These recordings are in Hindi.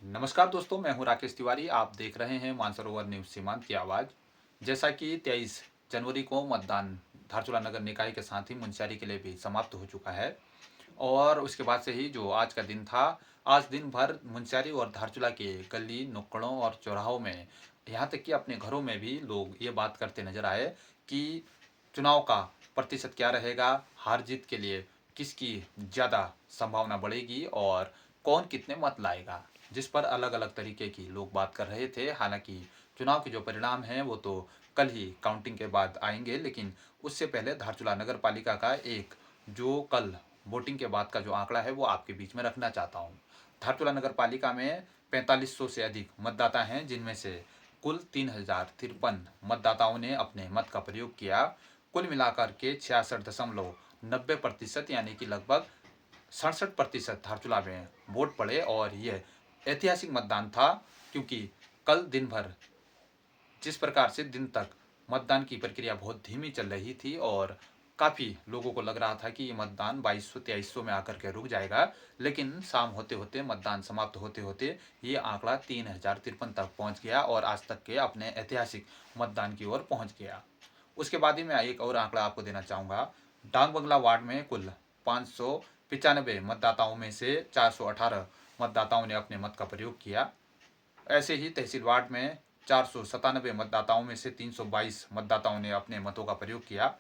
नमस्कार दोस्तों, मैं हूं राकेश तिवारी। आप देख रहे हैं मानसरोवर न्यूज सीमांत की आवाज़। जैसा कि 23 जनवरी को मतदान धारचूला नगर निकाय के साथ ही मुंशियारी के लिए भी समाप्त हो चुका है और उसके बाद से ही जो आज का दिन था, आज दिन भर मुंशियारी और धारचूला के गली नुक्कड़ों और चौराहों में, यहाँ तक कि अपने घरों में भी लोग ये बात करते नजर आए कि चुनाव का प्रतिशत क्या रहेगा, हार जीत के लिए किसकी ज़्यादा संभावना बढ़ेगी और कौन कितने मत लाएगा, जिस पर अलग अलग तरीके की लोग बात कर रहे थे। हालांकि चुनाव के जो परिणाम हैं वो तो कल ही काउंटिंग के बाद आएंगे, लेकिन उससे पहले धारचूला नगर पालिका का एक जो कल वोटिंग के बाद का जो आंकड़ा है वो आपके बीच में रखना चाहता हूँ। धारचूला नगर पालिका में 4500 से अधिक मतदाता हैं, जिनमें से कुल 3053 मतदाताओं ने अपने मत का प्रयोग किया। कुल मिलाकर के 66.90% यानी कि लगभग 67% धारचूला में वोट पड़े और यह ऐतिहासिक मतदान था, क्योंकि कल दिन भर जिस प्रकार से दिन तक मतदान की प्रक्रिया बहुत धीमी चल रही थी और काफ़ी लोगों को लग रहा था कि ये मतदान 2200-2300 में आकर के रुक जाएगा, लेकिन शाम होते होते, मतदान समाप्त होते होते ये आंकड़ा 3053 तक पहुंच गया और आज तक के अपने ऐतिहासिक मतदान की ओर पहुंच गया। उसके बाद ही मैं एक और आंकड़ा आपको देना चाहूँगा। डाक बंगला वार्ड में कुल 595 मतदाताओं में से 418 मतदाताओं ने अपने मत का प्रयोग किया। ऐसे ही तहसील वार्ड में 497 मतदाताओं में से 322 मतदाताओं ने अपने मतों का प्रयोग किया।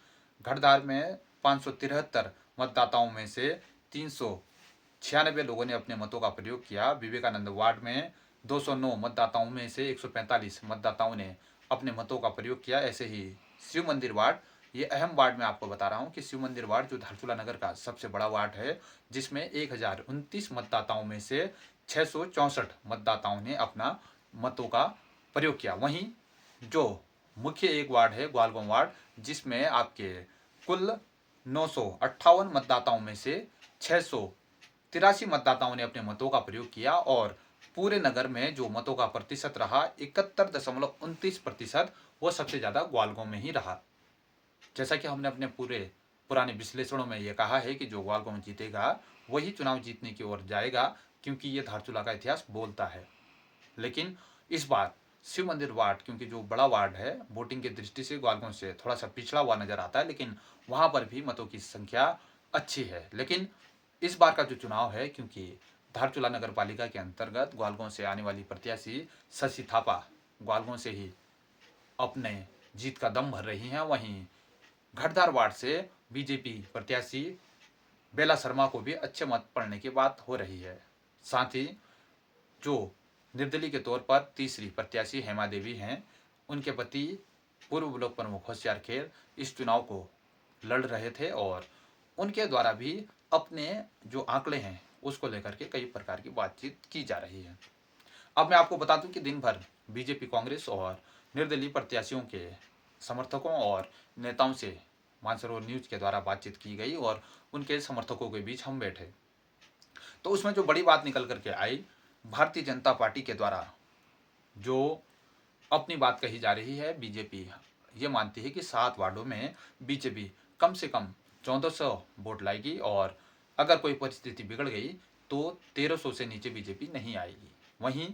घड़दार में 573 मतदाताओं में से 396 लोगों ने अपने मतों का प्रयोग किया। विवेकानंद वार्ड में 209 मतदाताओं में से 145 मतदाताओं ने अपने मतों का प्रयोग किया। ऐसे ही शिव मंदिर वार्ड, ये अहम वार्ड मैं आपको बता रहा हूँ कि शिव मंदिर वार्ड जो धारचूला नगर का सबसे बड़ा वार्ड है, जिसमें 1029 मतदाताओं में से 664 मतदाताओं ने अपना मतों का प्रयोग किया। वहीं जो मुख्य एक वार्ड है ग्वालगंव वार्ड, जिसमें आपके कुल 958 मतदाताओं में से 683 मतदाताओं ने अपने मतों का प्रयोग किया और पूरे नगर में जो मतों का प्रतिशत रहा 71.29%, वो सबसे ज़्यादा ग्वालगंव में ही रहा। जैसा कि हमने अपने पूरे पुराने विश्लेषणों में ये कहा है कि जो ग्वालगंव जीतेगा वही चुनाव जीतने की ओर जाएगा, क्योंकि ये धारचूला का इतिहास बोलता है। लेकिन इस बार शिव मंदिर वार्ड, क्योंकि जो बड़ा वार्ड है, वोटिंग की दृष्टि से ग्वालगंव से थोड़ा सा पिछड़ा हुआ नजर आता है, लेकिन वहां पर भी मतों की संख्या अच्छी है। लेकिन इस बार का जो चुनाव है, क्योंकि धारचूला नगर पालिका के अंतर्गत ग्वालगंव से आने वाली प्रत्याशी शशि थापा ग्वालगंव से ही अपने जीत का दम भर रही हैं, वहीं घड़दार वार्ड से बीजेपी प्रत्याशी बेला शर्मा को भी अच्छे मत पड़ने की बात हो रही है। साथ ही जो निर्दलीय के तौर पर तीसरी प्रत्याशी हेमा देवी हैं, उनके पति पूर्व ब्लॉक प्रमुख होशियार खेर इस चुनाव को लड़ रहे थे और उनके द्वारा भी अपने जो आंकड़े हैं उसको लेकर के कई प्रकार की बातचीत की जा रही है। अब मैं आपको बता दूं कि दिन भर बीजेपी, कांग्रेस और निर्दलीय प्रत्याशियों के समर्थकों और नेताओं से मानसरोवर न्यूज के द्वारा बातचीत की गई और उनके समर्थकों के बीच हम बैठे। तो उसमें जो बड़ी बात निकल करके आई, भारतीय जनता पार्टी के द्वारा जो अपनी बात कही जा रही है, बीजेपी ये मानती है कि 7 वार्डों में बीजेपी कम से कम 1400 वोट लाएगी और अगर कोई परिस्थिति बिगड़ गई तो 1300 से नीचे बीजेपी नहीं आएगी। वहीं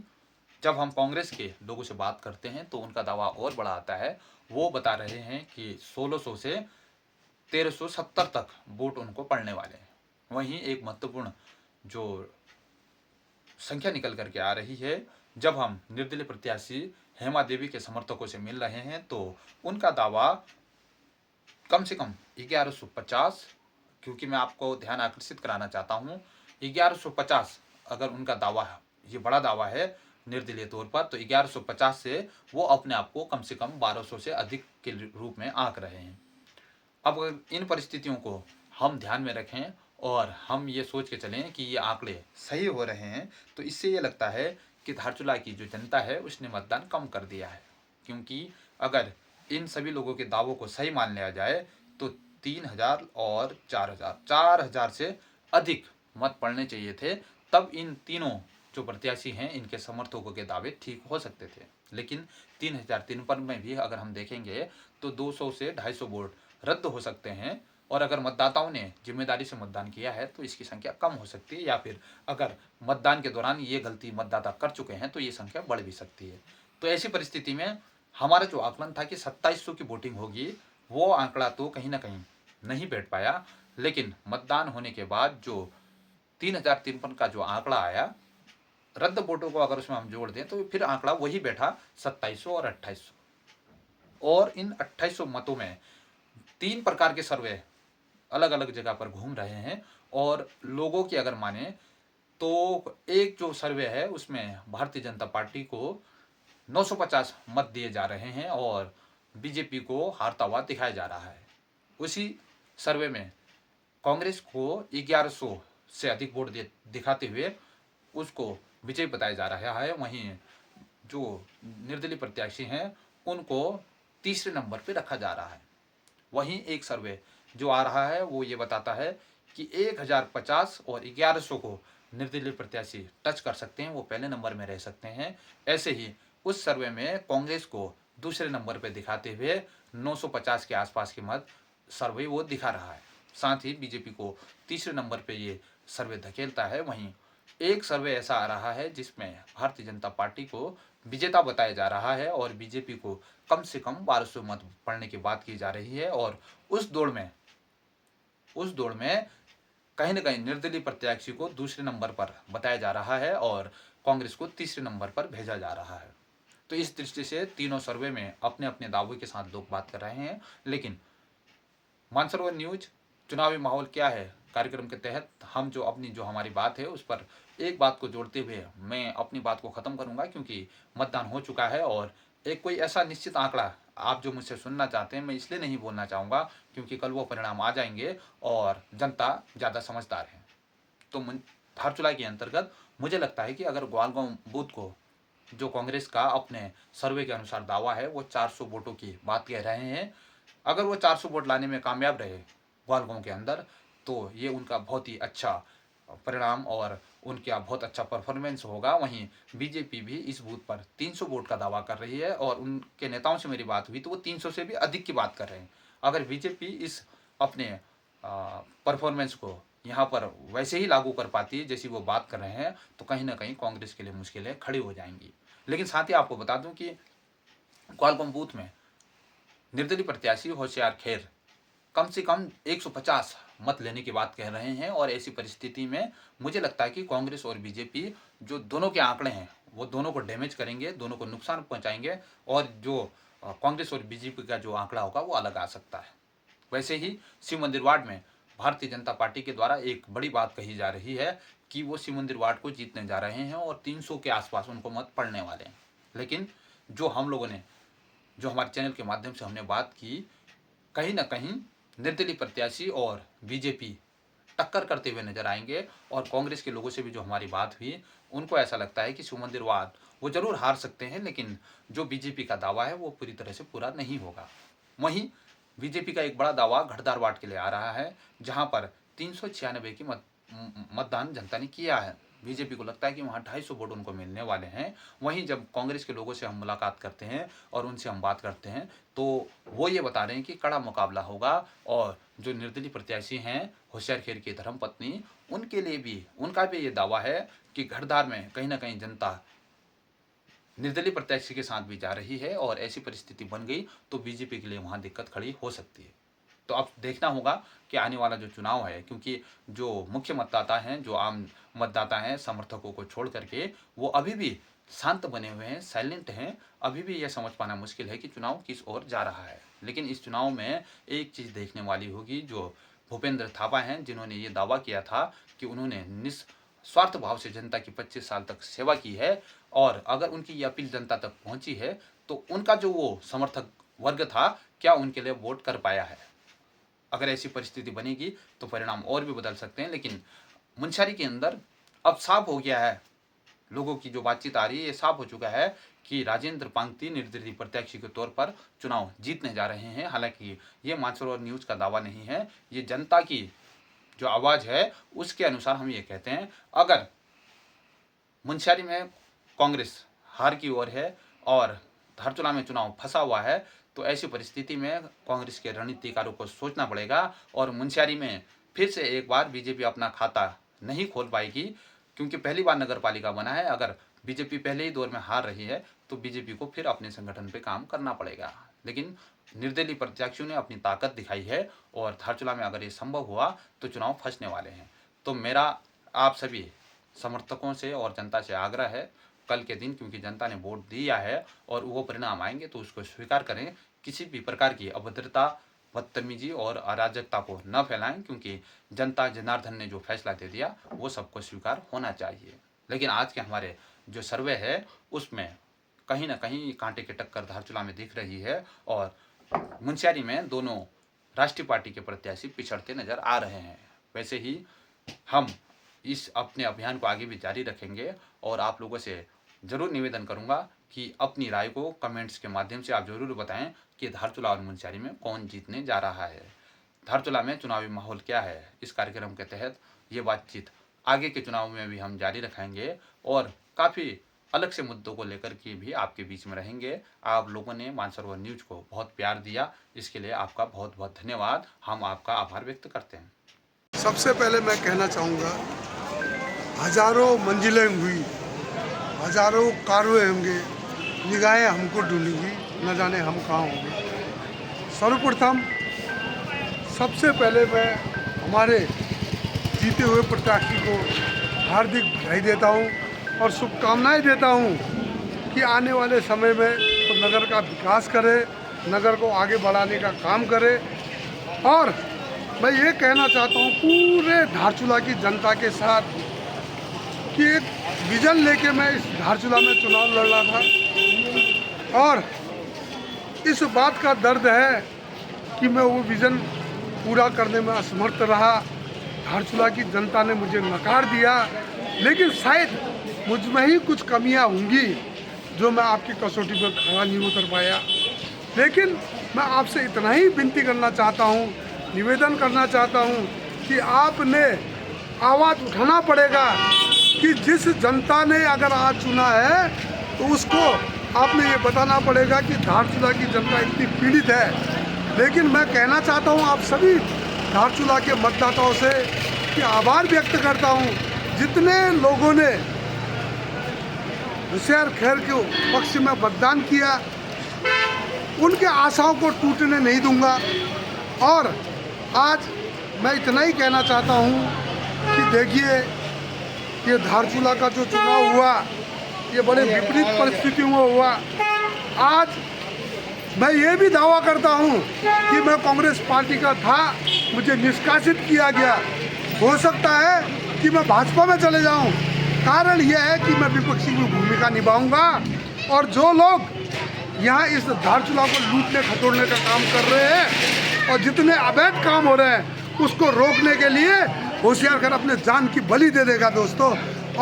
जब हम कांग्रेस के लोगों से बात करते हैं तो उनका दावा और बड़ा आता है। वो बता रहे हैं कि 1600 से 1370 तक वोट उनको पड़ने वाले हैं। वहीं एक महत्वपूर्ण जो संख्या निकल करके आ रही है, जब हम निर्दलीय प्रत्याशी हेमा देवी के समर्थकों से मिल रहे हैं तो उनका दावा कम से कम 1150, क्योंकि मैं आपको ध्यान आकर्षित कराना चाहता हूँ, 1150 अगर उनका दावा है, ये बड़ा दावा है निर्दलीय तौर पर, तो 1150 से वो अपने आप को कम से कम 1200 से अधिक के रूप में आंक रहे हैं। अब अगर इन परिस्थितियों को हम ध्यान में रखें और हम ये सोच के चलें कि ये आंकड़े सही हो रहे हैं, तो इससे ये लगता है कि धारचूला की जो जनता है उसने मतदान कम कर दिया है। क्योंकि अगर इन सभी लोगों के दावों को सही मान लिया जाए तो 3000 और 4000 से अधिक मत पड़ने चाहिए थे, तब इन तीनों जो प्रत्याशी हैं इनके समर्थकों के दावे ठीक हो सकते थे। लेकिन 3003 पर में भी अगर हम देखेंगे तो 200 से 250 वोट रद्द हो सकते हैं, और अगर मतदाताओं ने जिम्मेदारी से मतदान किया है तो इसकी संख्या कम हो सकती है, या फिर अगर मतदान के दौरान ये गलती मतदाता कर चुके हैं तो ये संख्या बढ़ भी सकती है। तो ऐसी परिस्थिति में हमारा जो आकलन था कि 2700 की वोटिंग होगी, वो आंकड़ा तो कहीं ना कहीं नहीं बैठ पाया। लेकिन मतदान होने के बाद जो 3053 का जो आंकड़ा आया, रद्द वोटों को अगर उसमें हम जोड़ दें तो फिर आंकड़ा वही बैठा 2700 और 2800। और इन 2800 मतों में 3 प्रकार के सर्वे अलग अलग जगह पर घूम रहे हैं। और लोगों की अगर माने तो एक जो सर्वे है उसमें भारतीय जनता पार्टी को 950 मत दिए जा रहे हैं और बीजेपी को हारता हुआ दिखाया जा रहा है। उसी सर्वे में कांग्रेस को 1100 से अधिक वोट दिखाते हुए उसको विजय बताया जा रहा है। वहीं जो निर्दलीय प्रत्याशी हैं उनको तीसरे नंबर पर रखा जा रहा है। वहीं एक सर्वे जो आ रहा है वो ये बताता है कि 1050 और 1100 को निर्दलीय प्रत्याशी टच कर सकते हैं, वो पहले नंबर में रह सकते हैं। ऐसे ही उस सर्वे में कांग्रेस को दूसरे नंबर पर दिखाते हुए 950 के आसपास के मत सर्वे वो दिखा रहा है। साथ ही बीजेपी को तीसरे नंबर पे ये सर्वे धकेलता है। वहीं एक सर्वे ऐसा आ रहा है जिसमें भारतीय जनता पार्टी को विजेता बताया जा रहा है और बीजेपी को कम से कम 1200 मत पड़ने की बात की जा रही है। और उस दौड़ में कहीं न कहीं निर्दलीय प्रत्याशी को दूसरे नंबर पर बताया जा रहा है और कांग्रेस को तीसरे नंबर पर भेजा जा रहा है। तो इस दृष्टि से तीनों सर्वे में अपने अपने दावों के साथ लोग बात कर रहे हैं। लेकिन मानसरोवर न्यूज चुनावी माहौल क्या है कार्यक्रम के तहत हम जो हमारी बात है उस पर एक बात को जोड़ते हुए मैं अपनी बात को ख़त्म करूंगा, क्योंकि मतदान हो चुका है। और एक कोई ऐसा निश्चित आंकड़ा आप जो मुझसे सुनना चाहते हैं मैं इसलिए नहीं बोलना चाहूँगा क्योंकि कल वो परिणाम आ जाएंगे और जनता ज़्यादा समझदार है। तो धारचूला के अंतर्गत मुझे लगता है कि अगर ग्वालगांव बूथ को जो कांग्रेस का अपने सर्वे के अनुसार दावा है वो 400 वोटों की बात कह रहे हैं, अगर वो 400 वोट लाने में कामयाब रहे ग्वालगांव के अंदर तो ये उनका बहुत ही अच्छा परिणाम और उनका बहुत अच्छा परफॉर्मेंस होगा। वहीं बीजेपी भी इस बूथ पर 300 वोट का दावा कर रही है और उनके नेताओं से मेरी बात हुई तो वो 300 से भी अधिक की बात कर रहे हैं। अगर बीजेपी इस अपने परफॉर्मेंस को यहाँ पर वैसे ही लागू कर पाती है जैसी वो बात कर रहे हैं तो कहीं ना कहीं कांग्रेस के लिए मुश्किलें खड़ी हो जाएंगी। लेकिन साथ ही आपको बता दूं कि ग्वालगांव बूथ में निर्दलीय प्रत्याशी होशियार खैर कम से कम 150 मत लेने की बात कह रहे हैं। और ऐसी परिस्थिति में मुझे लगता है कि कांग्रेस और बीजेपी जो दोनों के आंकड़े हैं वो दोनों को डैमेज करेंगे, दोनों को नुकसान पहुंचाएंगे और जो कांग्रेस और बीजेपी का जो आंकड़ा होगा वो अलग आ सकता है। वैसे ही शिव मंदिर वार्ड में भारतीय जनता पार्टी के द्वारा एक बड़ी बात कही जा रही है कि वो शिव मंदिर वार्ड को जीतने जा रहे हैं और 300 के आसपास उनको मत पड़ने वाले हैं। लेकिन जो हम लोगों ने जो हमारे चैनल के माध्यम से हमने बात की, कहीं ना कहीं निर्दलीय प्रत्याशी और बीजेपी टक्कर करते हुए नजर आएंगे। और कांग्रेस के लोगों से भी जो हमारी बात हुई उनको ऐसा लगता है कि शिव मंदिर वार्ड वो जरूर हार सकते हैं लेकिन जो बीजेपी का दावा है वो पूरी तरह से पूरा नहीं होगा। वहीं बीजेपी का एक बड़ा दावा घटदार वार्ड के लिए आ रहा है जहां पर 396 की मतदान जनता ने किया है। बीजेपी को लगता है कि वहाँ 250 वोट उनको मिलने वाले हैं। वहीं जब कांग्रेस के लोगों से हम मुलाकात करते हैं और उनसे हम बात करते हैं तो वो ये बता रहे हैं कि कड़ा मुकाबला होगा और जो निर्दलीय प्रत्याशी हैं होशियार खेर की धर्मपत्नी उनके लिए भी उनका भी ये दावा है कि घटदार में कहीं ना कहीं जनता निर्दलीय प्रत्याशी के साथ भी जा रही है और ऐसी परिस्थिति बन गई तो बीजेपी के लिए वहाँ दिक्कत खड़ी हो सकती है। तो अब देखना होगा कि आने वाला जो चुनाव है, क्योंकि जो मुख्य मतदाता हैं जो आम मतदाता हैं समर्थकों को छोड़ करके वो अभी भी शांत बने हुए हैं, साइलेंट हैं। अभी भी यह समझ पाना मुश्किल है कि चुनाव किस ओर जा रहा है। लेकिन इस चुनाव में एक चीज़ देखने वाली होगी, जो भूपेंद्र थापा हैं जिन्होंने ये दावा किया था कि उन्होंने निस्वार्थ भाव से जनता की 25 साल तक सेवा की है और अगर उनकी ये अपील जनता तक पहुंची है तो उनका जो वो समर्थक वर्ग था क्या उनके लिए वोट कर पाया है। अगर ऐसी परिस्थिति बनेगी तो परिणाम और भी बदल सकते हैं। लेकिन मुंशियारी के अंदर अब साफ हो गया है, लोगों की जो बातचीत आ रही है ये साफ हो चुका है कि राजेंद्र पांगती निर्दलीय प्रत्याशी के तौर पर चुनाव जीतने जा रहे हैं। हालांकि ये मानसरोवर न्यूज़ का दावा नहीं है, ये जनता की जो आवाज़ है उसके अनुसार हम ये कहते हैं। अगर मुंशियारी में कांग्रेस हार की ओर है और धारचूला में चुनाव फंसा हुआ है तो ऐसी परिस्थिति में कांग्रेस के रणनीतिकारों को सोचना पड़ेगा और मुंशियारी में फिर से एक बार बीजेपी अपना खाता नहीं खोल पाएगी, क्योंकि पहली बार नगर पालिका बना है। अगर बीजेपी पहले ही दौर में हार रही है तो बीजेपी को फिर अपने संगठन पे काम करना पड़ेगा। लेकिन निर्दलीय प्रत्याशियों ने अपनी ताकत दिखाई है और धारचूला में अगर ये संभव हुआ तो चुनाव फंसने वाले हैं। तो मेरा आप सभी समर्थकों से और जनता से आग्रह है, कल के दिन क्योंकि जनता ने वोट दिया है और वो परिणाम आएंगे तो उसको स्वीकार करें। किसी भी प्रकार की अभद्रता, बदतमीजी और अराजकता को न फैलाएं, क्योंकि जनता जनार्दन ने जो फैसला दे दिया वो सबको स्वीकार होना चाहिए। लेकिन आज के हमारे जो सर्वे है उसमें कहीं ना कहीं कांटे की टक्कर धारचूला में दिख रही है और मुंशियारी में दोनों राष्ट्रीय पार्टी के प्रत्याशी पिछड़ते नजर आ रहे हैं। वैसे ही हम इस अपने अभियान को आगे भी जारी रखेंगे और आप लोगों से ज़रूर निवेदन करूंगा कि अपनी राय को कमेंट्स के माध्यम से आप ज़रूर बताएं कि धारचूला और मुंशियारी में कौन जीतने जा रहा है, धारचूला में चुनावी माहौल क्या है। इस कार्यक्रम के तहत ये बातचीत आगे के चुनाव में भी हम जारी रखेंगे और काफ़ी अलग से मुद्दों को लेकर के भी आपके बीच में रहेंगे। आप लोगों ने मानसरोवर न्यूज को बहुत प्यार दिया, इसके लिए आपका बहुत बहुत धन्यवाद। हम आपका आभार व्यक्त करते हैं। सबसे पहले मैं कहना चाहूँगा, हजारों मंजिलें हुई, हजारों कारवें होंगे, निगाहें हमको ढूंढेंगी, न जाने हम कहाँ होंगे। सर्वप्रथम सबसे पहले मैं हमारे जीते हुए प्रत्याशी को हार्दिक बधाई देता हूँ और शुभकामनाएं देता हूँ कि आने वाले समय में तो नगर का विकास करे, नगर को आगे बढ़ाने का काम करे। और मैं ये कहना चाहता हूँ पूरे धारचूला की जनता के साथ कि एक विजन लेके मैं इस धारचूला में चुनाव लड़ रहा था और इस बात का दर्द है कि मैं वो विजन पूरा करने में असमर्थ रहा। धारचूला की जनता ने मुझे नकार दिया, लेकिन शायद मुझ में ही कुछ कमियां होंगी जो मैं आपकी कसौटी पर खरा नहीं उतर पाया। लेकिन मैं आपसे इतना ही विनती करना चाहता हूँ, निवेदन करना चाहता हूँ कि आपने आवाज़ उठाना पड़ेगा कि जिस जनता ने अगर आज चुना है तो उसको आपने ये बताना पड़ेगा कि धारचूला की जनता इतनी पीड़ित है। लेकिन मैं कहना चाहता हूँ आप सभी धारचूला के मतदाताओं से कि आभार व्यक्त करता हूँ, जितने लोगों ने होशियार खैर के पक्ष में मतदान किया उनके आशाओं को टूटने नहीं दूंगा। और आज मैं इतना ही कहना चाहता हूँ कि देखिए, ये धारचूला का जो चुनाव हुआ ये बड़े विपरीत परिस्थितियों में हुआ। आज मैं ये भी दावा करता हूँ कि मैं कांग्रेस पार्टी का था, मुझे निष्कासित किया गया। हो सकता है कि मैं भाजपा में चले जाऊँ। कारण यह है कि मैं विपक्षी की भूमिका निभाऊंगा और जो लोग यहाँ इस धारचूला को लूटने खतोड़ने का काम कर रहे हैं और जितने अवैध काम हो रहे हैं उसको रोकने के लिए होशियार कर अपने जान की बलि दे देगा दोस्तों।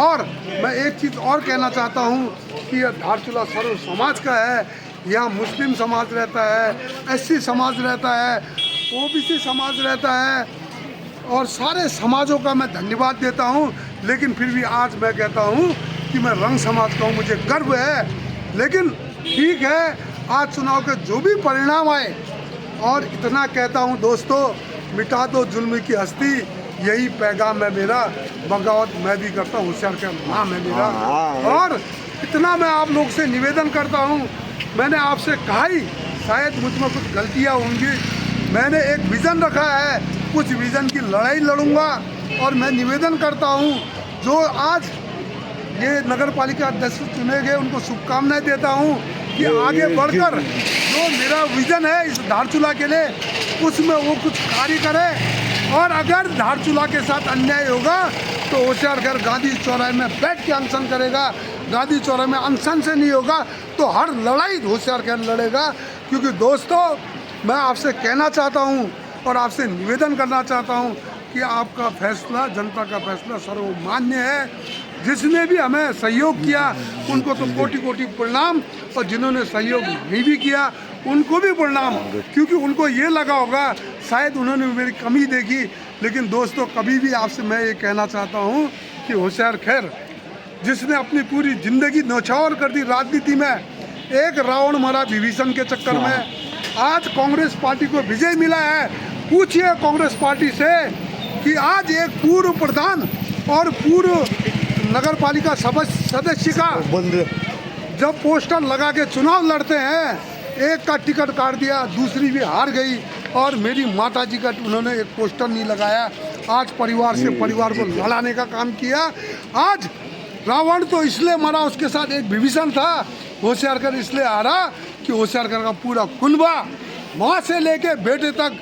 और मैं एक चीज़ और कहना चाहता हूँ कि यह धारचूला सर्व समाज का है। यहाँ मुस्लिम समाज रहता है, एससी समाज रहता है, ओबीसी समाज रहता है और सारे समाजों का मैं धन्यवाद देता हूँ। लेकिन फिर भी आज मैं कहता हूँ कि मैं रंग समाज का हूँ, मुझे गर्व है। लेकिन ठीक है, आज चुनाव के जो भी परिणाम आए, और इतना कहता हूँ दोस्तों, मिटा दो जुल्म की हस्ती, यही पैगाम है मेरा। बगावत मैं भी करता हूँ, होशियार का नाम है मेरा। और इतना मैं आप लोग से निवेदन करता हूँ, मैंने आपसे कहा ही शायद मुझ में कुछ गलतियाँ होंगी। मैंने एक विज़न रखा है, कुछ विज़न की लड़ाई लड़ूंगा। और मैं निवेदन करता हूँ जो आज ये नगर पालिका अध्यक्ष चुने गए उनको शुभकामनाएं देता हूँ कि आगे बढ़कर जो मेरा विज़न है इस धारचूला के लिए उसमें वो कुछ कार्य करे। और अगर धारचूला के साथ अन्याय होगा तो होशियार घर गांधी चौराहे में बैठ के अनशन करेगा। गांधी चौराहे में अनशन से नहीं होगा तो हर लड़ाई होशियार घर लड़ेगा। क्योंकि दोस्तों, मैं आपसे कहना चाहता हूँ और आपसे निवेदन करना चाहता हूँ कि आपका फैसला, जनता का फैसला सर्वमान्य है। जिसने भी हमें सहयोग किया उनको तो कोटि कोटि प्रणाम, और जिन्होंने सहयोग नहीं भी किया उनको भी प्रणाम, क्योंकि उनको ये लगा होगा शायद उन्होंने मेरी कमी देखी। लेकिन दोस्तों, कभी भी आपसे मैं ये कहना चाहता हूँ कि होशियार खैर जिसने अपनी पूरी ज़िंदगी न्यौछावर कर दी राजनीति में, एक रावण मरा विभीषण के चक्कर में, आज कांग्रेस पार्टी को विजय मिला है। पूछिए कांग्रेस पार्टी से कि आज एक पूर्व प्रधान और पूर्व नगर पालिका सदस्य का जब पोस्टर लगा के चुनाव लड़ते हैं, एक का टिकट काट दिया, दूसरी भी हार गई, और मेरी माता जी का उन्होंने एक पोस्टर नहीं लगाया। आज परिवार से परिवार को लड़ाने का काम किया। आज रावण तो इसलिए मरा, उसके साथ एक विभीषण था, होशियारकर इसलिए हारा कि होशियारकर का पूरा कुनबा माँ से लेके बेटे तक,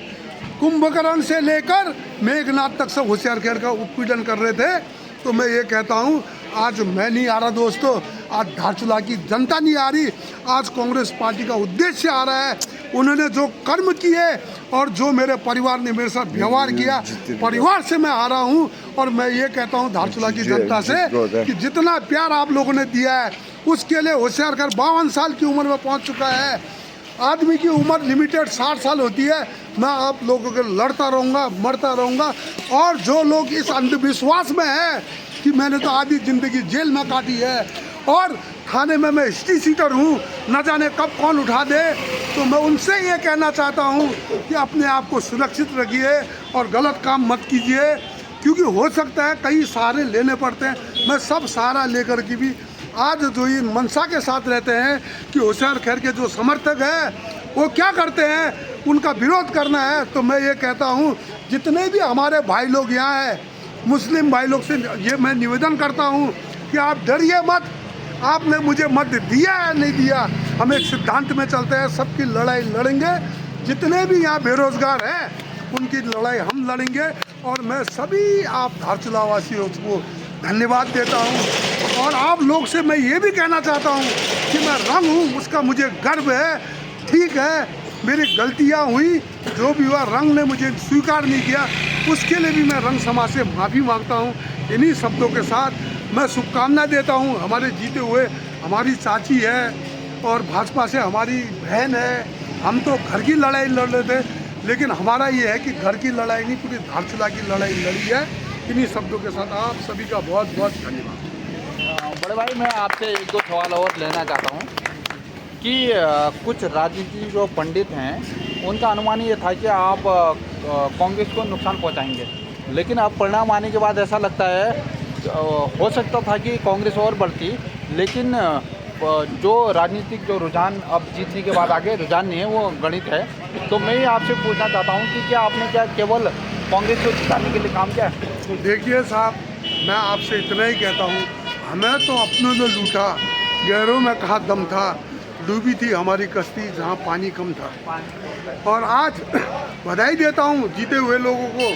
कुंभकर्ण से लेकर मेघनाथ तक सब होशियारकर का उत्पीड़न कर रहे थे। तो मैं ये कहता हूँ, आज मैं नहीं आ रहा दोस्तों, आज धारचूला की जनता नहीं आ रही, आज कांग्रेस पार्टी का उद्देश्य आ रहा है। उन्होंने जो कर्म किए और जो मेरे परिवार ने मेरे साथ व्यवहार किया, परिवार से मैं आ रहा हूँ। और मैं ये कहता हूँ धारचूला की जनता से कि जितना प्यार आप लोगों ने दिया है उसके लिए होशियारकर 52 साल की उम्र में पहुँच चुका है। आदमी की उम्र लिमिटेड 60 साल होती है। मैं आप लोगों के लड़ता रहूँगा, मरता रहूँगा। और जो लोग इस अंधविश्वास में है कि मैंने तो आधी ज़िंदगी जेल में काटी है और थाने में मैं हिस्ट्री सीटर हूँ, न जाने कब कौन उठा दे, तो मैं उनसे ये कहना चाहता हूँ कि अपने आप को सुरक्षित रखिए और गलत काम मत कीजिए, क्योंकि हो सकता है कई सहारे लेने पड़ते हैं। मैं सब सहारा लेकर के भी आज जो ये मनसा के साथ रहते हैं कि होशियारकर के जो समर्थक हैं वो क्या करते हैं, उनका विरोध करना है। तो मैं ये कहता हूँ, जितने भी हमारे भाई लोग यहाँ हैं, मुस्लिम भाई लोग से ये मैं निवेदन करता हूँ कि आप डरिए मत। आपने मुझे मत दिया या नहीं दिया, हम एक सिद्धांत में चलते हैं, सबकी लड़ाई लड़ेंगे। जितने भी यहाँ बेरोजगार हैं उनकी लड़ाई हम लड़ेंगे। और मैं सभी आप धारचूला वासियों को धन्यवाद देता हूँ। और आप लोग से मैं ये भी कहना चाहता हूँ कि मैं रंग हूँ, उसका मुझे गर्व है। ठीक है, मेरी गलतियाँ हुई, जो भी हुआ, रंग ने मुझे स्वीकार नहीं किया, उसके लिए भी मैं रंग समाज से माफ़ी मांगता हूँ। इन्हीं शब्दों के साथ मैं शुभकामना देता हूँ। हमारे जीते हुए हमारी चाची है और भाजपा से हमारी बहन है। हम तो घर की लड़ाई लड़ रहे थे, लेकिन हमारा ये है कि घर की लड़ाई नहीं, पूरी धारचूला की लड़ाई लड़ी है। इन्हीं शब्दों के साथ आप सभी का बहुत बहुत धन्यवाद। बड़े भाई, मैं आपसे एक दो सवाल और लेना चाहता हूँ कि कुछ राजनीति जो पंडित हैं उनका अनुमान ये था कि आप कांग्रेस को नुकसान पहुँचाएंगे, लेकिन अब परिणाम आने के बाद ऐसा लगता है हो सकता था कि कांग्रेस और बढ़ती, लेकिन जो राजनीतिक जो रुझान अब जीतने के बाद आगे रुझान नहीं है, वो गणित है। तो मैं ये आपसे पूछना चाहता हूँ कि क्या आपने क्या केवल कांग्रेस को जिताने के लिए काम किया? तो देखिए साहब, मैं आपसे इतना ही कहता हूँ, हमें तो अपनों ने लूटा, गैरों में कहाँ दम था, डूबी थी हमारी कश्ती जहाँ पानी कम था। और आज बधाई देता हूँ जीते हुए लोगों को,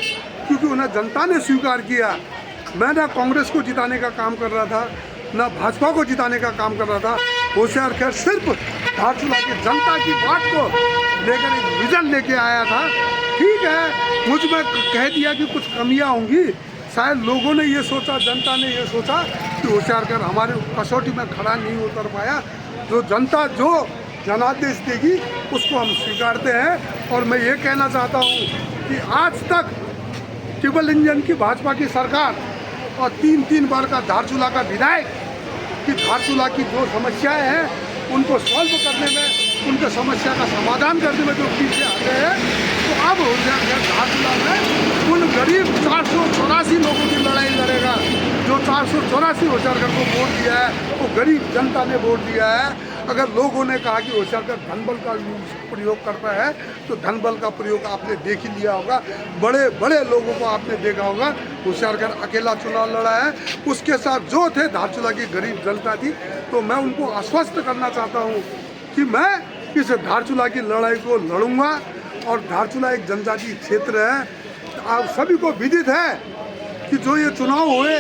क्योंकि उन्हें जनता ने स्वीकार किया। मैं ना कांग्रेस को जिताने का काम कर रहा था, ना भाजपा को जिताने का काम कर रहा था। होशियारकर सिर्फ धारचूला की जनता की बात को लेकर एक विजन लेके आया था। ठीक है, मुझ में कह दिया कि कुछ कमियां होंगी, शायद लोगों ने ये सोचा, जनता ने ये सोचा कि होशियारकर हमारे कसौटी में खड़ा नहीं उतर पाया। जो जनता जो जनादेश देगी उसको हम स्वीकारते हैं। और मैं ये कहना चाहता हूँ कि आज तक ट्रिपल इंजन की भाजपा की सरकार और 3 बार का धारचूला का विधायक कि धारचूला की जो समस्याएं हैं उनको सॉल्व करने में, उनके समस्या का समाधान करने में जो पीछे आते हैं, तो अब धारचूला में उन गरीब 484 लोगों की लड़ाई लड़ेगा। जो 484 होशियारकर को वोट दिया है वो गरीब जनता ने वोट दिया है। अगर लोगों ने कहा कि होशियारकर धनबल का प्रयोग करता है, तो धनबल का प्रयोग आपने देख ही लिया होगा। बड़े बड़े लोगों को आपने देखा होगा, होशियारकर अकेला चुनाव लड़ा है, उसके साथ जो थे धारचूला की गरीब जनता थी। तो मैं उनको आश्वस्त करना चाहता हूँ कि मैं इस धारचूला की लड़ाई को लड़ूंगा। और धारचूला एक जनजातीय क्षेत्र है, आप सभी को विदित है कि जो ये चुनाव हुए,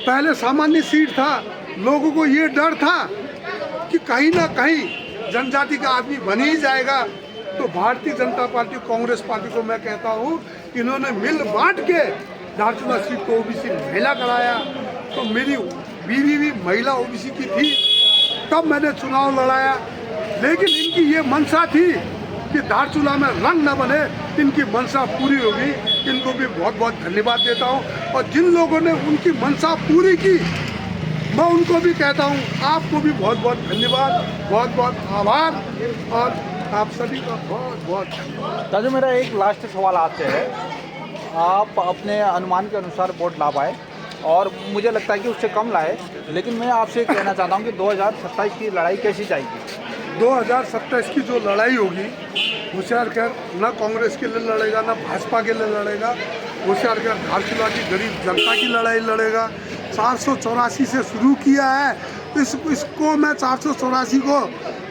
पहले सामान्य सीट था, लोगों को ये डर था कि कहीं ना कहीं जनजाति का आदमी बन ही जाएगा। तो भारतीय जनता पार्टी, कांग्रेस पार्टी को मैं कहता हूँ, इन्होंने मिल बांट के धारचूला सीट को ओबीसी महिला कराया। तो मेरी बीवी भी महिला ओबीसी की थी, तब मैंने चुनाव लड़ाया। लेकिन इनकी ये मंशा थी कि धारचूला में रंग न बने, इनकी मंशा पूरी होगी। इनको भी बहुत बहुत धन्यवाद देता हूँ। और जिन लोगों ने उनकी मंशा पूरी की, मैं उनको भी कहता हूँ, आपको भी बहुत बहुत धन्यवाद, बहुत बहुत आभार। और आप सभी का बहुत बहुत धन्यवाद। ताजू, मेरा एक लास्ट सवाल आपसे है। आप अपने अनुमान के अनुसार वोट ला पाए और मुझे लगता है कि उससे कम लाए, लेकिन मैं आपसे कहना चाहता हूँ कि 2027 की लड़ाई कैसी जाएगी? 2027 की जो लड़ाई होगी, होशियार खैर न कांग्रेस के लिए लड़ेगा न भाजपा के लिए लड़ेगा। होशियार खैर धारचूला की गरीब जनता की लड़ाई लड़ेगा। 484 से शुरू किया है, इसको मैं 484 को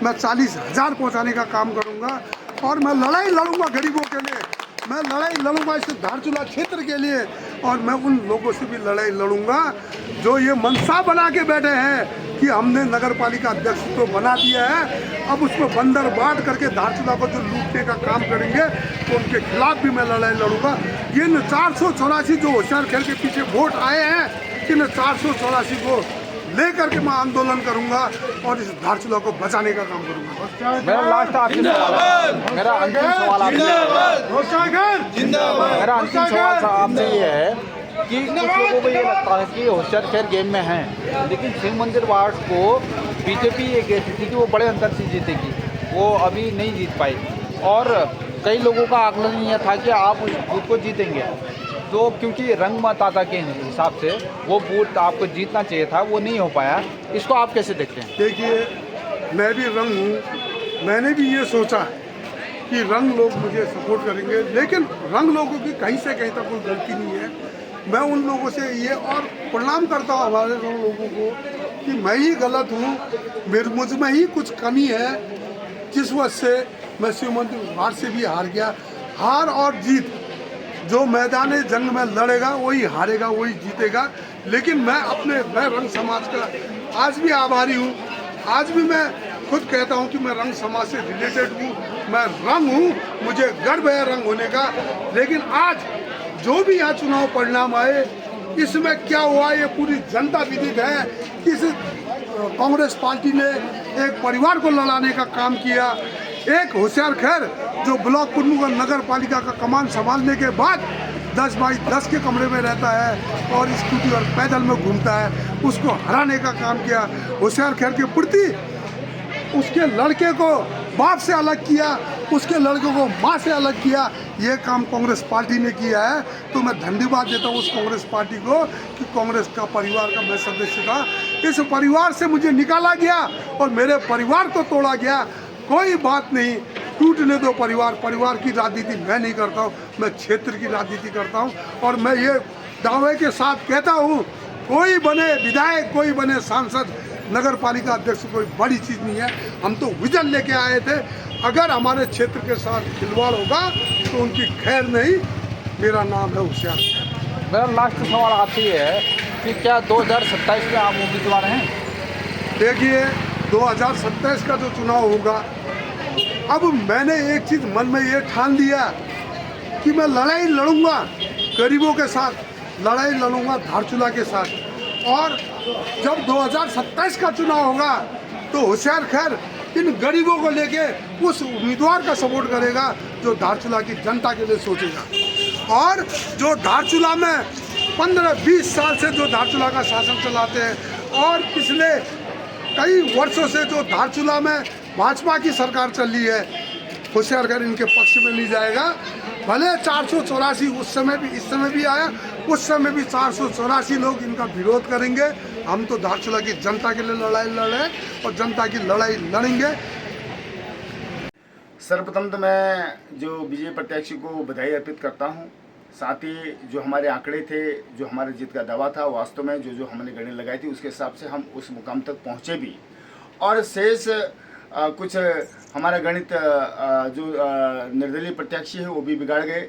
मैं 40,000 पहुंचाने का काम करूंगा और मैं लड़ाई लड़ूंगा गरीबों के लिए, मैं लड़ाई लड़ूंगा इस धारचूला क्षेत्र के लिए और मैं उन लोगों से भी लड़ाई लड़ूंगा जो ये मनसा बना के बैठे हैं कि हमने नगर पालिका अध्यक्ष तो बना दिया है, अब उसमें बंदर बांट करके धारचूला को जो लूटने का काम करेंगे तो उनके खिलाफ भी मैं लड़ाई लड़ूंगा। इन 484 जो होशियार खैर के पीछे वोट आए हैं, इन 484 को लेकर के मैं आंदोलन करूंगा और इस धारचूला को बचाने का काम करूंगा। मेरा लास्ट आपसे सवाल है, मेरा अंतिम सवाल आपसे आपसे ये है कि कुछ लोगों को ये लगता है कि होशियार खैर गेम में हैं, लेकिन शिव मंदिर वार्ड को बीजेपी ये कहती थी कि वो बड़े अंतर से जीतेगी, वो अभी नहीं जीत पाई और कई लोगों का आकलन ये था कि आप उस बूथ को जीतेंगे, तो क्योंकि रंग मतदाता के हिसाब से वो बूथ आपको जीतना चाहिए था, वो नहीं हो पाया। इसको आप कैसे देखते हैं? देखिए, मैं भी रंग हूँ, मैंने भी ये सोचा कि रंग लोग मुझे सपोर्ट करेंगे, लेकिन रंग लोगों की कहीं से कहीं तक कोई गलती नहीं है। मैं उन लोगों से ये और प्रणाम करता हूँ हमारे रंग लोगों को कि मैं ही गलत हूँ, मुझ में ही कुछ कमी है, जिस वजह से मैं शिव मंदिर वार्ड से भी हार गया। हार और जीत जो मैदान जंग में लड़ेगा वही हारेगा, वही जीतेगा। लेकिन मैं रंग समाज का आज भी आभारी हूँ, आज भी मैं खुद कहता हूँ कि मैं रंग समाज से रिलेटेड हूँ, मैं रंग हूँ, मुझे गर्व है रंग होने का। लेकिन आज जो भी यहाँ चुनाव परिणाम आए, इसमें क्या हुआ ये पूरी जनता विदित है। इस कांग्रेस पार्टी ने एक परिवार को लड़ाने का काम किया। एक होशियार खैर जो ब्लॉक प्रमुख और नगर पालिका का कमान संभालने के बाद 10 बाई 10 के कमरे में रहता है और स्कूटी और पैदल में घूमता है, उसको हराने का काम किया। होशियार खैर के प्रति उसके लड़के को बाप से अलग किया, उसके लड़के को माँ से अलग किया, ये काम कांग्रेस पार्टी ने किया है। तो मैं धन्यवाद देता हूँ उस कांग्रेस पार्टी को कि कांग्रेस का परिवार का मैं सदस्य था, इस परिवार से मुझे निकाला गया और मेरे परिवार को तोड़ा गया। कोई बात नहीं, टूटने दो परिवार की राजनीति मैं नहीं करता हूँ, मैं क्षेत्र की राजनीति करता हूँ। और मैं ये दावे के साथ कहता हूँ, कोई बने विधायक, कोई बने सांसद, नगर पालिका अध्यक्ष कोई बड़ी चीज़ नहीं है। हम तो विजन लेके आए थे, अगर हमारे क्षेत्र के साथ खिलवाड़ होगा तो उनकी खैर नहीं। मेरा नाम है होशियार। मेरा लास्ट सवाल आपसे ये है कि क्या 2027 में आप उम्मीदवार हैं? देखिए, 2027 का जो चुनाव होगा, अब मैंने एक चीज़ मन में ये ठान लिया कि मैं लड़ाई लड़ूंगा गरीबों के साथ, लड़ाई लड़ूंगा धारचूला के साथ। और जब 2027 का चुनाव होगा तो होशियार खैर इन गरीबों को लेके उस उम्मीदवार का सपोर्ट करेगा जो धारचूला की जनता के लिए सोचेगा। और जो धारचूला में 15-20 साल से जो धारचूला का शासन चलाते हैं और पिछले कई वर्षों से जो धारचूला में भाजपा की सरकार चल रही है, होशियार खैर इनके पक्ष में नहीं जाएगा। भले 484 उस समय भी, इस समय भी आया, उस समय भी 484 लोग इनका विरोध करेंगे। हम तो धारचूला की जनता के लिए लड़ाई लड़े और जनता की लड़ाई लड़ेंगे। सर्वप्रथम तो मैं जो विजय प्रत्याशी को बधाई अर्पित करता हूं, साथ ही जो हमारे आंकड़े थे, जो हमारे जीत का दावा था, वास्तव में जो हमने गणना लगाई थी उसके हिसाब से हम उस मुकाम तक पहुंचे भी। और शेष कुछ हमारा गणित जो निर्दलीय प्रत्याशी है वो भी बिगाड़ गए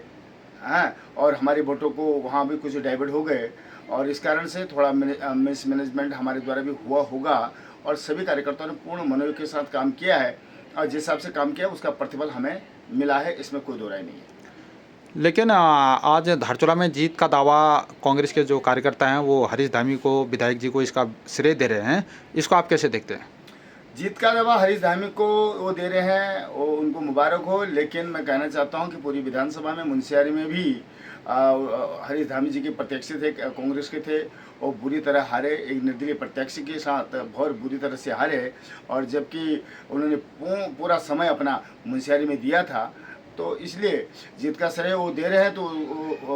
हैं और हमारे वोटों को वहाँ भी कुछ डाइवर्ट हो गए और इस कारण से थोड़ा मिसमैनेजमेंट हमारे द्वारा भी हुआ होगा। और सभी कार्यकर्ताओं ने पूर्ण मनोयोग के साथ काम किया है और जिस हिसाब से काम किया उसका प्रतिफल हमें मिला है, इसमें कोई दो राय नहीं है। लेकिन आज धारचूला में जीत का दावा कांग्रेस के जो कार्यकर्ता हैं वो हरीश धामी को, विधायक जी को इसका श्रेय दे रहे हैं, इसको आप कैसे देखते हैं? जीत का दावा हरीश धामी को वो दे रहे हैं, वो उनको मुबारक हो। लेकिन मैं कहना चाहता हूं कि पूरी विधानसभा में मुंशियारी में भी हरीश धामी जी के प्रत्याशी थे, कांग्रेस के थे, और बुरी तरह हारे। एक निर्दलीय प्रत्याशी के साथ बहुत बुरी तरह से हारे, और जबकि उन्होंने पूरा समय अपना मुंशियारी में दिया था। तो इसलिए जीत का श्रेय वो दे रहे हैं, तो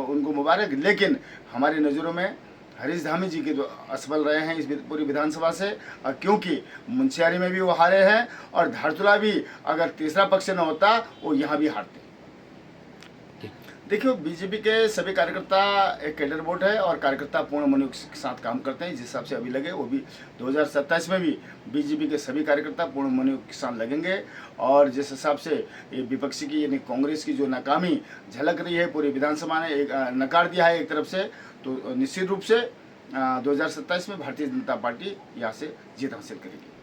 उनको मुबारक। लेकिन हमारी नज़रों में हरीश धामी जी के जो असफल रहे हैं इस पूरी विधानसभा से, क्योंकि मुंशियारी में भी वो हारे हैं, और धारचूला भी अगर तीसरा पक्ष न होता वो यहाँ भी हारते। देखिए, बीजेपी के सभी कार्यकर्ता एक कैडर बोर्ड है, और कार्यकर्ता पूर्ण मनोयोग के साथ काम करते हैं। जिस हिसाब से अभी लगे, वो भी 2027 में भी बीजेपी के सभी कार्यकर्ता पूर्ण मनोयोग के साथ लगेंगे। और जिस हिसाब से ये विपक्षी की यानी कांग्रेस की जो नाकामी झलक रही है पूरी विधानसभा ने एक नकार दिया है एक तरफ से, तो निश्चित रूप से 2027 में भारतीय जनता पार्टी यहाँ से जीत हासिल करेगी।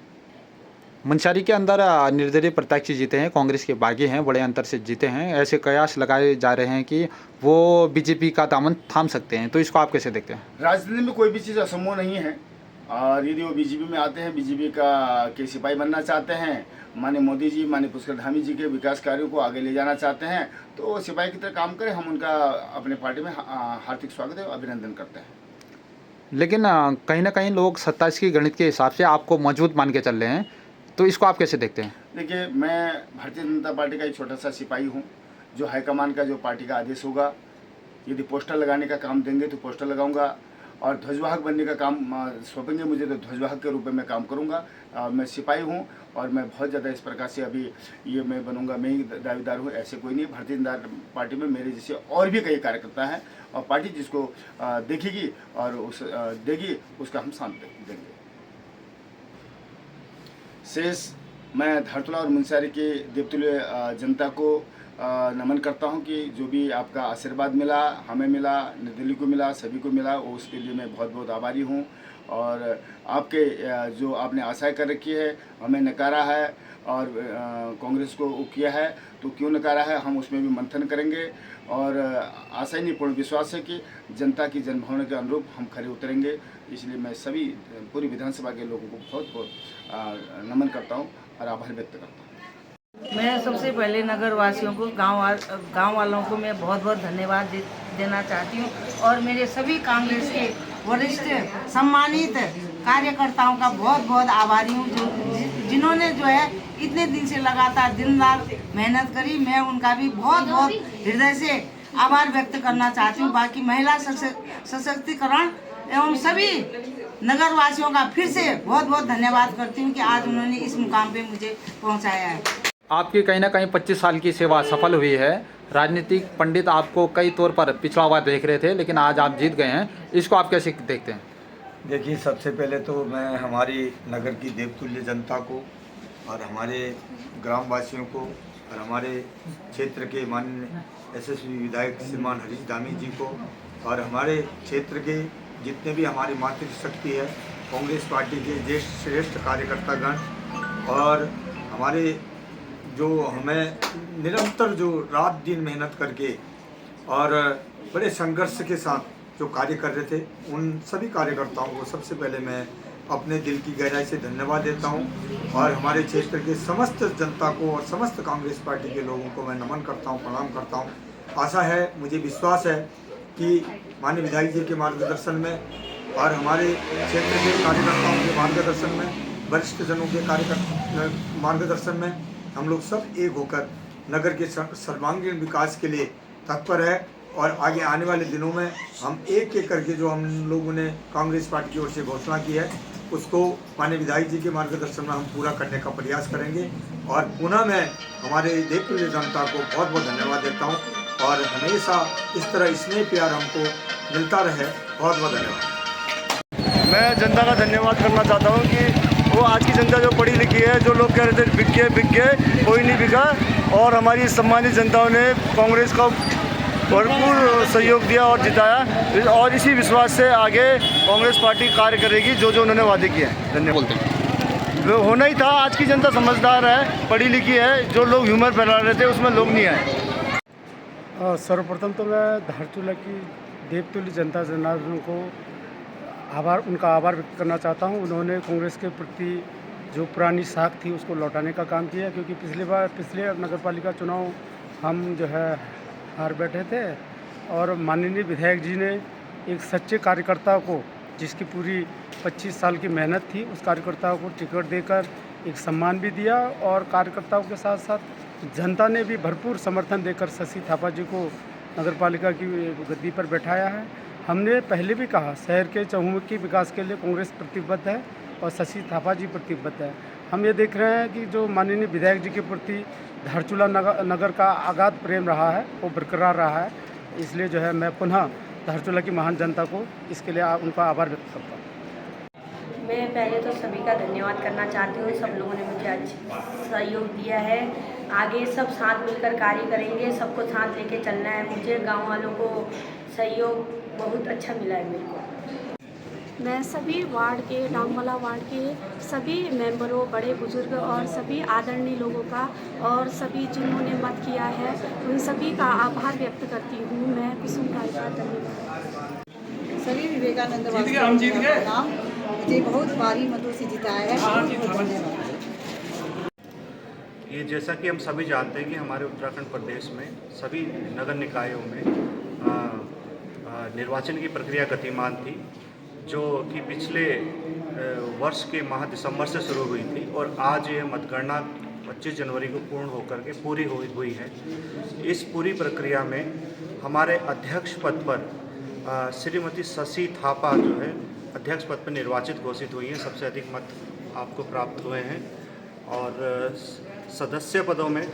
मुंशियारी के अंदर निर्दलीय प्रत्याशी जीते हैं, कांग्रेस के बागी हैं, बड़े अंतर से जीते हैं। ऐसे कयास लगाए जा रहे हैं कि वो बीजेपी का दामन थाम सकते हैं, तो इसको आप कैसे देखते हैं? राजनीति में कोई भी चीज़ असंभव नहीं है, और यदि वो बीजेपी में आते हैं, बीजेपी के सिपाही बनना चाहते हैं, माननीय मोदी जी, माननीय पुष्कर धामी जी के विकास कार्यों को आगे ले जाना चाहते हैं, तो वो सिपाही की तरह काम करें। हम उनका अपने पार्टी में हार्दिक स्वागत है, अभिनंदन करते हैं। लेकिन कहीं ना कहीं लोग 27 की गणित के हिसाब से आपको मजबूत मान के चल रहे हैं, तो इसको आप कैसे देखते हैं? देखिए, मैं भारतीय जनता पार्टी का एक छोटा सा सिपाही हूँ, जो हाईकमान का जो पार्टी का आदेश होगा, यदि पोस्टर लगाने का काम देंगे तो पोस्टर लगाऊंगा, और ध्वजवाहक बनने का काम सौंपेंगे मुझे तो ध्वजवाहक के रूप में मैं काम करूंगा। मैं सिपाही हूं, और मैं बहुत ज़्यादा इस प्रकार से अभी ये मैं बनूंगा, मैं ही दावेदार हूं, ऐसे कोई नहीं। भारतीय जनता पार्टी में मेरे जैसे और भी कई कार्यकर्ता हैं, और पार्टी जिसको देखेगी और उस देगी उसका हम साथ देंगे। शेष मैं धारचूला और मुंशियारी की देवतुल्य जनता को नमन करता हूं कि जो भी आपका आशीर्वाद मिला, हमें मिला, निर्दलीय को मिला, सभी को मिला, उसके लिए मैं बहुत बहुत आभारी हूं। और आपके जो आपने आशाएं कर रखी है, हमें नकारा है और कांग्रेस को किया है, तो क्यों नकारा है, हम उसमें भी मंथन करेंगे। और आशा ही नहीं, पूर्ण विश्वास है कि जनता की जनभावना के अनुरूप हम खरे उतरेंगे। इसलिए मैं सभी पूरी विधानसभा के लोगों को बहुत बहुत नमन करता हूँ और आभार व्यक्त करता हूँ। मैं सबसे पहले नगर वासियों को, गांव वालों को मैं बहुत बहुत धन्यवाद देना चाहती हूँ, और मेरे सभी कांग्रेस के वरिष्ठ सम्मानित कार्यकर्ताओं का बहुत बहुत आभारी हूँ, जिन्होंने जो है इतने दिन से लगातार दिन रात मेहनत करी। मैं उनका भी बहुत बहुत हृदय से आभार व्यक्त करना चाहती हूँ। बाकी महिला सशक्तिकरण एवं सभी नगर वासियों का फिर से बहुत बहुत धन्यवाद करती हूँ कि आज उन्होंने इस मुकाम पे मुझे पहुँचाया है। आपकी कहीं ना कहीं 25 साल की सेवा सफल हुई है। राजनीतिक पंडित आपको कई तौर पर पिछड़ा हुआ देख रहे थे, लेकिन आज आप जीत गए हैं, इसको आप कैसे देखते हैं? देखिए, सबसे पहले तो मैं हमारी नगर की देवतुल्य जनता को और हमारे ग्रामवासियों को और हमारे क्षेत्र के माननीय यशस्वी विधायक श्रीमान हरीश धामी जी को और हमारे क्षेत्र के जितने भी हमारी मातृशक्ति है, कांग्रेस पार्टी के ज्येष्ठ श्रेष्ठ कार्यकर्तागण और हमारे जो हमें निरंतर जो रात दिन मेहनत करके और बड़े संघर्ष के साथ जो कार्य कर रहे थे, उन सभी कार्यकर्ताओं को सबसे पहले मैं अपने दिल की गहराई से धन्यवाद देता हूं। और हमारे क्षेत्र के समस्त जनता को और समस्त कांग्रेस पार्टी के लोगों को मैं नमन करता हूं, प्रणाम करता हूं। आशा है, मुझे विश्वास है कि माननीय विधायक जी के मार्गदर्शन में और हमारे क्षेत्र के कार्यकर्ताओं के मार्गदर्शन में, वरिष्ठ जनों के मार्गदर्शन में हम लोग सब एक होकर नगर के सर्वांगीण विकास के लिए तत्पर है। और आगे आने वाले दिनों में हम एक एक करके जो हम लोगों ने कांग्रेस पार्टी की ओर से घोषणा की है, उसको माननीय विधायक जी के मार्गदर्शन में हम पूरा करने का प्रयास करेंगे। और पुनः मैं हमारे देवतुल्य जनता को बहुत बहुत धन्यवाद देता हूँ, और हमेशा इस तरह स्नेह प्यार हमको मिलता रहे। बहुत बहुत धन्यवाद। मैं जनता का धन्यवाद करना चाहता हूँ कि वो आज की जनता जो पढ़ी लिखी है, जो लोग कह रहे थे बिक गए, कोई नहीं बिका, और हमारी सम्मानित जनताओं ने कांग्रेस का भरपूर सहयोग दिया और जिताया। और इसी विश्वास से आगे कांग्रेस पार्टी कार्य करेगी, जो जो उन्होंने वादे किए हैं। धन्यवाद। वो होना ही था। आज की जनता समझदार है, पढ़ी लिखी है। जो लोग ह्यूमर फैला रहे थे उसमें लोग नहीं आए। सर्वप्रथम तो मैं धारचूला की देवतुल्य जनता जनार्दन को उनका आभार व्यक्त करना चाहता हूं। उन्होंने कांग्रेस के प्रति जो पुरानी साख थी उसको लौटाने का काम किया, क्योंकि पिछले नगर पालिका चुनाव हम जो है हार बैठे थे और माननीय विधायक जी ने एक सच्चे कार्यकर्ता को, जिसकी पूरी 25 साल की मेहनत थी, उस कार्यकर्ता को टिकट देकर एक सम्मान भी दिया और कार्यकर्ताओं के साथ साथ जनता ने भी भरपूर समर्थन देकर शशि थापा जी को नगर पालिका की गद्दी पर बैठाया है। हमने पहले भी कहा, शहर के चहुमुखी विकास के लिए कांग्रेस प्रतिबद्ध है और शशि थापा जी प्रतिबद्ध है। हम ये देख रहे हैं कि जो माननीय विधायक जी के प्रति धारचूला नगर का अगाध प्रेम रहा है वो बरकरार रहा है, इसलिए जो है मैं पुनः धारचूला की महान जनता को इसके लिए उनका आभार व्यक्त करता हूँ। मैं पहले तो सभी का धन्यवाद करना चाहती हूँ। सब लोगों ने मुझे अच्छा सहयोग दिया है। आगे सब साथ मिलकर कार्य करेंगे, सबको साथ लेके चलना है। मुझे गांव वालों को सहयोग बहुत अच्छा मिला है मेरे को। मैं सभी वार्ड के, डामवाला वार्ड के सभी मेंबरों, बड़े बुजुर्ग और सभी आदरणीय लोगों का और सभी जिन्होंने मत किया है उन सभी का आभार व्यक्त करती हूँ। मैं कुसुम राय का धन्यवाद। सभी विवेकानंद वासियों का नाम मुझे बहुत भारी मतों से जिताया है। ये जैसा कि हम सभी जानते हैं कि हमारे उत्तराखंड प्रदेश में सभी नगर निकायों में निर्वाचन की प्रक्रिया गतिमान थी, जो कि पिछले वर्ष के माह दिसंबर से शुरू हुई थी और आज ये मतगणना 25 जनवरी को पूर्ण होकर के पूरी हुई है। इस पूरी प्रक्रिया में हमारे अध्यक्ष पद पर श्रीमती शशि थापा जो है अध्यक्ष पद पर निर्वाचित घोषित हुई हैं। सबसे अधिक मत आपको प्राप्त हुए हैं। और सदस्य पदों में,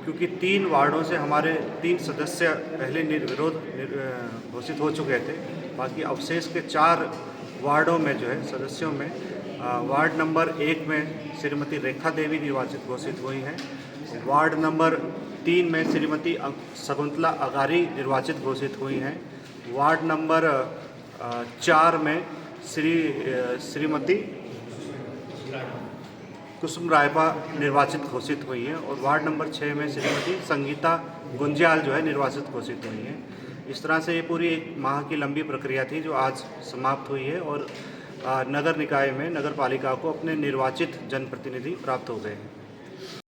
क्योंकि 3 वार्डों से हमारे 3 सदस्य पहले निर्विरोध घोषित हो चुके थे, बाकी अवशेष के 4 वार्डों में जो है सदस्यों में वार्ड नंबर 1 में श्रीमती रेखा देवी निर्वाचित घोषित हुई हैं। वार्ड नंबर 3 में श्रीमती शकुंतला अगारी निर्वाचित घोषित हुई हैं। वार्ड नंबर 4 में श्रीमती कुसुम रायपा निर्वाचित घोषित हुई हैं और वार्ड नंबर 6 में श्रीमती संगीता गुंजियाल जो है निर्वाचित घोषित हुई हैं। इस तरह से ये पूरी एक माह की लंबी प्रक्रिया थी जो आज समाप्त हुई है और नगर निकाय में नगर पालिका को अपने निर्वाचित जनप्रतिनिधि प्राप्त हो गए हैं।